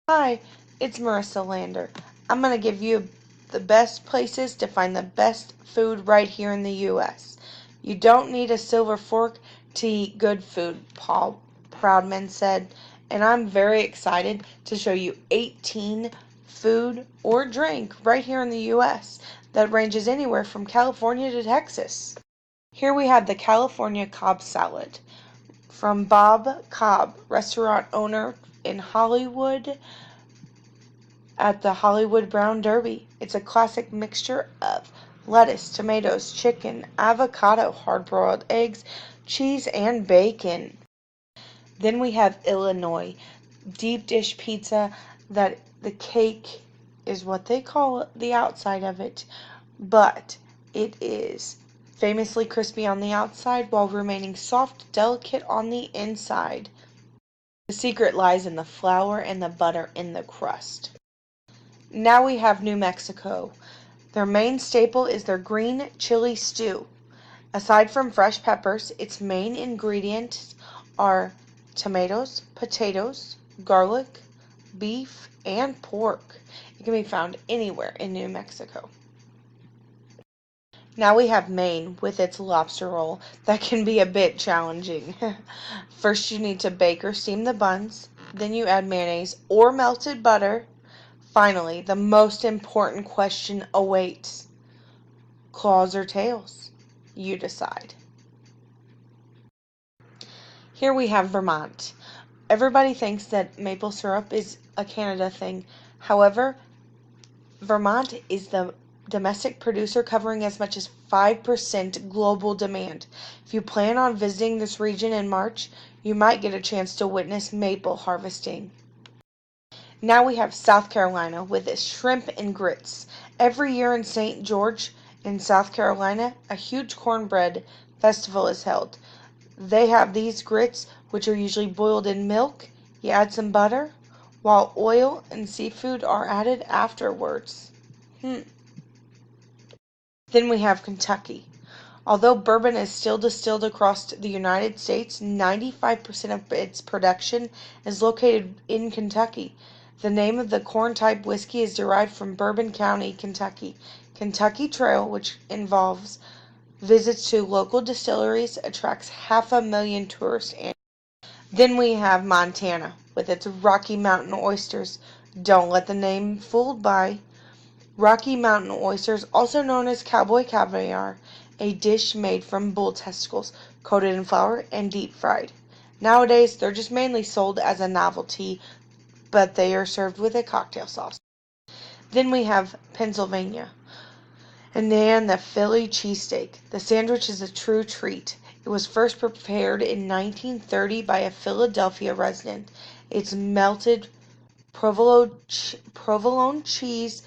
Hi, it's Marissa Lander. I'm going to give you the best places to find the best food right here in the U.S. You don't need a silver fork to eat good food, Paul Proudman said, and I'm very excited to show you 18 food or drink right here in the U.S. that ranges anywhere from California to Texas. Here we have the California Cobb Salad from Bob Cobb, restaurant owner in Hollywood at the Hollywood Brown Derby. It's a classic mixture of lettuce, tomatoes, chicken, avocado, hard-boiled eggs, cheese, and bacon. Then we have Illinois deep dish pizza that the cake is what they call the outside of it, but it is famously crispy on the outside while remaining soft, delicate on the inside. The secret lies in the flour and the butter in the crust. Now we have New Mexico. Their main staple is their green chili stew. Aside from fresh peppers, its main ingredients are tomatoes, potatoes, garlic, beef, and pork. It can be found anywhere in New Mexico. Now we have Maine with its lobster roll that can be a bit challenging. First you need to bake or steam the buns, then you add mayonnaise or melted butter. Finally, the most important question awaits. Claws or tails? You decide. Here we have Vermont. Everybody thinks that maple syrup is a Canada thing. However, Vermont is the domestic producer covering as much as 5% global demand. If you plan on visiting this region in March, you might get a chance to witness maple harvesting. Now we have South Carolina with its shrimp and grits. Every year in St. George in South Carolina, a huge cornbread festival is held. They have these grits, which are usually boiled in milk. You add some butter, while oil and seafood are added afterwards. Then we have Kentucky. Although bourbon is still distilled across the United States, 95% of its production is located in Kentucky. The name of the corn-type whiskey is derived from Bourbon County, Kentucky. Kentucky Trail, which involves visits to local distilleries, attracts 500,000 tourists annually. Then we have Montana with its Rocky Mountain oysters. Don't let the name fool by. Rocky Mountain oysters, also known as cowboy caviar, a dish made from bull testicles, coated in flour and deep fried. Nowadays, they're just mainly sold as a novelty, but they are served with a cocktail sauce. Then we have Pennsylvania, and then the Philly cheesesteak. The sandwich is a true treat. It was first prepared in 1930 by a Philadelphia resident. It's melted provolone cheese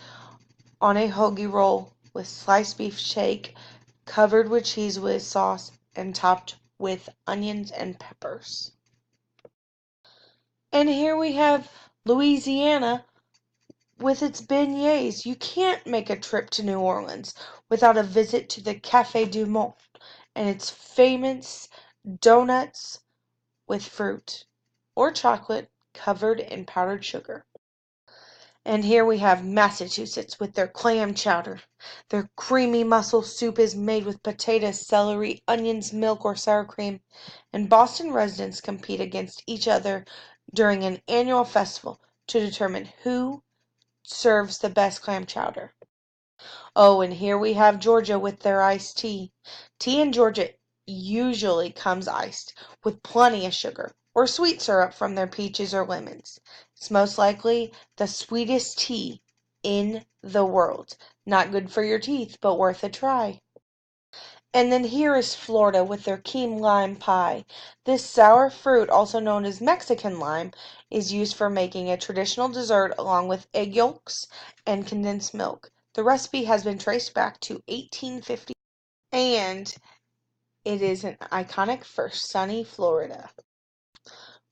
on a hoagie roll with sliced beef shake, covered with cheese whiz sauce, and topped with onions and peppers. And here we have Louisiana with its beignets. You can't make a trip to New Orleans without a visit to the Café du Monde and its famous donuts with fruit or chocolate covered in powdered sugar. And here we have Massachusetts with their clam chowder. Their creamy mussel soup is made with potatoes, celery, onions, milk, or sour cream. And Boston residents compete against each other during an annual festival to determine who serves the best clam chowder. Oh, and here we have Georgia with their iced tea. Tea in Georgia usually comes iced, with plenty of sugar, or sweet syrup from their peaches or lemons. It's most likely the sweetest tea in the world. Not good for your teeth, but worth a try. And then here is Florida with their key lime pie. This sour fruit, also known as Mexican lime, is used for making a traditional dessert along with egg yolks and condensed milk. The recipe has been traced back to 1850, and it is an iconic for sunny Florida.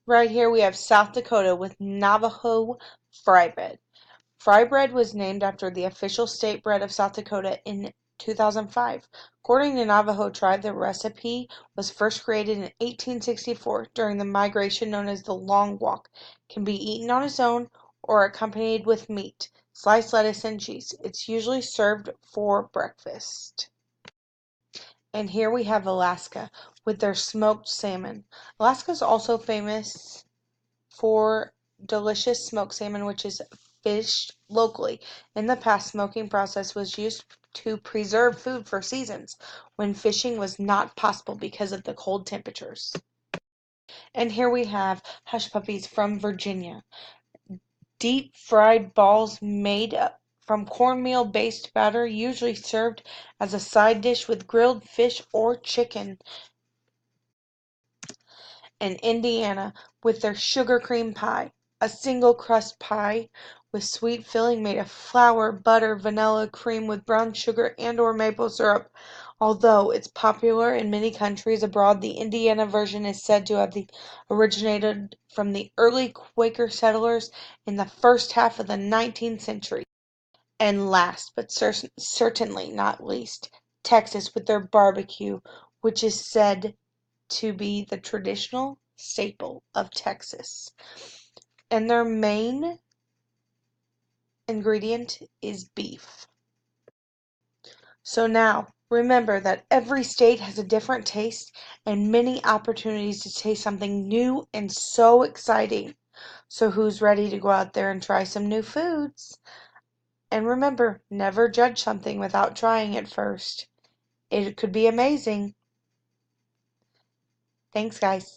Right here we have South Dakota with Navajo fry bread. Fry bread was named after the official state bread of South Dakota in 2005. According to Navajo tribe, the recipe was first created in 1864 during the migration known as the Long Walk. It can be eaten on its own or accompanied with meat, sliced lettuce, and cheese. It's usually served for breakfast. And here we have Alaska with their smoked salmon. Alaska is also famous for delicious smoked salmon, which is fished locally. In the past, smoking process was used to preserve food for seasons when fishing was not possible because of the cold temperatures. And here we have hush puppies from Virginia. Deep fried balls made from cornmeal based batter, usually served as a side dish with grilled fish or chicken. And Indiana with their sugar cream pie, a single crust pie with sweet filling made of flour, butter, vanilla, cream with brown sugar and/or maple syrup. Although it's popular in many countries abroad, the Indiana version is said to have originated from the early Quaker settlers in the first half of the 19th century. And last, but certainly not least, Texas with their barbecue, which is said to be the traditional staple of Texas. And their main ingredient is beef. So now, remember that every state has a different taste and many opportunities to taste something new and so exciting. So who's ready to go out there and try some new foods? And remember, never judge something without trying it first. It could be amazing. Thanks, guys.